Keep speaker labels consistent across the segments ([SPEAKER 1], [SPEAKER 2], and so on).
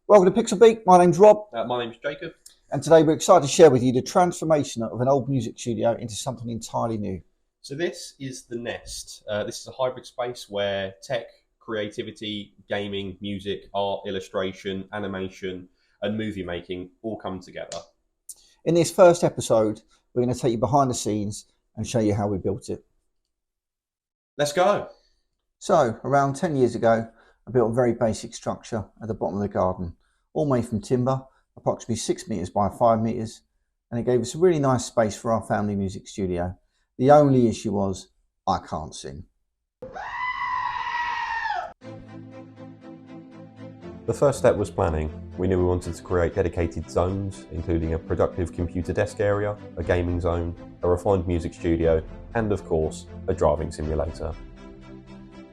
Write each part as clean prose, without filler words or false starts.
[SPEAKER 1] Welcome to Pixel Beat. My name's Rob,
[SPEAKER 2] My name's Jacob.
[SPEAKER 1] and today we're excited to share with you the transformation of an old music studio into something entirely new.
[SPEAKER 2] So this is the Nest. This is a hybrid space where tech, creativity, gaming, music, art, illustration, animation, and movie making all come together.
[SPEAKER 1] In this first episode, we're going to take you behind the scenes and show you how we built it.
[SPEAKER 2] Let's go.
[SPEAKER 1] So, around 10 years ago, I built a very basic structure at the bottom of the garden, all made from timber, approximately 6 metres by 5 metres, and it gave us a really nice space for our family music studio. The only issue was, I can't sing.
[SPEAKER 2] The first step was planning. We knew we wanted to create dedicated zones, including a productive computer desk area, a gaming zone, a refined music studio, and of course, a driving simulator.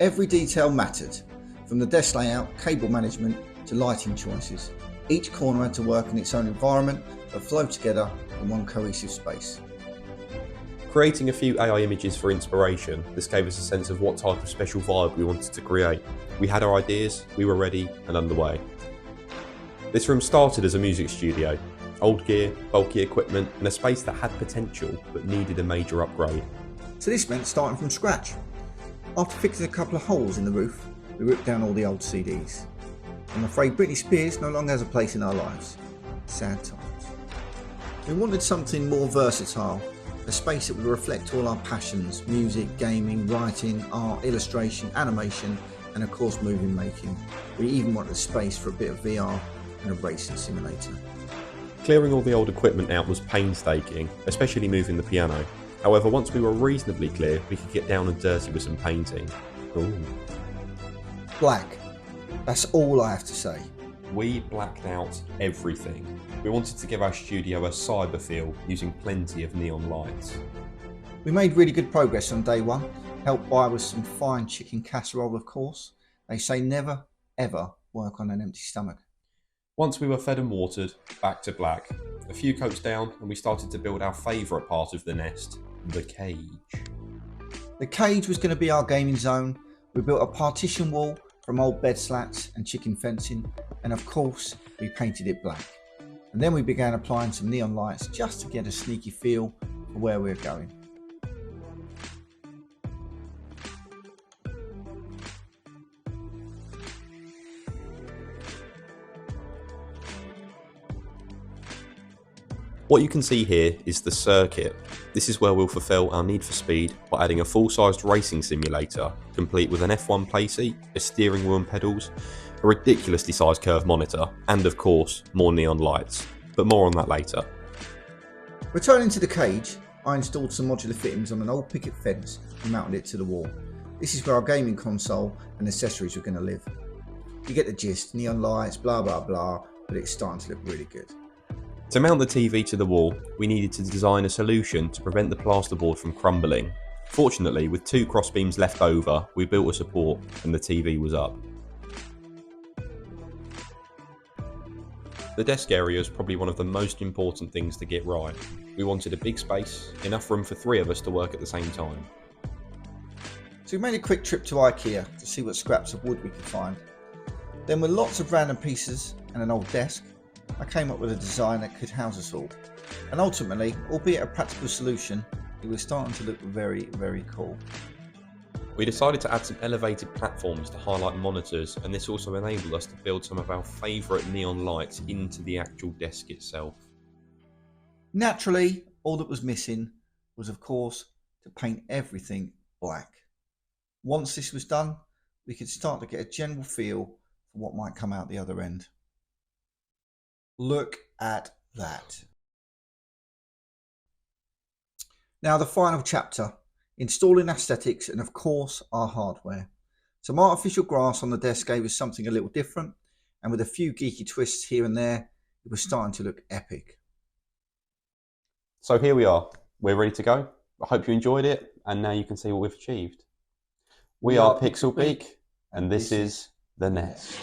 [SPEAKER 1] Every detail mattered, from the desk layout, cable management, to lighting choices. Each corner had to work in its own environment, but flow together in one cohesive space.
[SPEAKER 2] Creating a few AI images for inspiration, this gave us a sense of what type of special vibe we wanted to create. We had our ideas, we were ready and underway. This room started as a music studio. Old gear, bulky equipment, and a space that had potential but needed a major upgrade.
[SPEAKER 1] So this meant starting from scratch. After fixing a couple of holes in the roof, we ripped down all the old CDs. I'm afraid Britney Spears no longer has a place in our lives. Sad times. We wanted something more versatile, a space that would reflect all our passions: music, gaming, writing, art, illustration, animation, and of course movie making. We even wanted a space for a bit of VR and a racing simulator.
[SPEAKER 2] Clearing all the old equipment out was painstaking, especially moving the piano. However, once we were reasonably clear, we could get down and dirty with some painting. Ooh.
[SPEAKER 1] Black. That's all I have to say.
[SPEAKER 2] We blacked out everything. We wanted to give our studio a cyber feel, using plenty of neon lights.
[SPEAKER 1] We made really good progress on day one, helped by with some fine chicken casserole, of course. They say never, ever work on an empty stomach.
[SPEAKER 2] Once we were fed and watered, back to black. A few coats down and we started to build our favourite part of the Nest, the cage.
[SPEAKER 1] The cage was going to be our gaming zone. We built a partition wall from old bed slats and chicken fencing, and of course we painted it black. And then we began applying some neon lights just to get a sneaky feel for where we're going.
[SPEAKER 2] What you can see here is the circuit. This is where we'll fulfill our need for speed by adding a full-sized racing simulator, complete with an F1 playseat, a steering wheel and pedals, a ridiculously sized curved monitor, and of course, more neon lights. But more on that later.
[SPEAKER 1] Returning to the cage, I installed some modular fittings on an old picket fence and mounted it to the wall. This is where our gaming console and accessories were going to live. You get the gist, neon lights, blah blah blah, but it's starting to look really good.
[SPEAKER 2] To mount the TV to the wall, we needed to design a solution to prevent the plasterboard from crumbling. Fortunately, with 2 crossbeams left over, we built a support and the TV was up. The desk area is probably one of the most important things to get right. We wanted a big space, enough room for 3 of us to work at the same time.
[SPEAKER 1] So we made a quick trip to IKEA to see what scraps of wood we could find. Then with lots of random pieces and an old desk, I came up with a design that could house us all. And ultimately, albeit a practical solution, it was starting to look very, very cool.
[SPEAKER 2] We decided to add some elevated platforms to highlight monitors, and this also enabled us to build some of our favourite neon lights into the actual desk itself.
[SPEAKER 1] Naturally, all that was missing was, of course, to paint everything black. Once this was done, we could start to get a general feel for what might come out the other end. Look at that. Now the final chapter, installing aesthetics and of course our hardware. Some artificial grass on the desk gave us something a little different, and with a few geeky twists here and there, it was starting to look epic.
[SPEAKER 2] So here we are, we're ready to go. I hope you enjoyed it, and now you can see what we've achieved. We are Pixel Peak, and this is the Nest.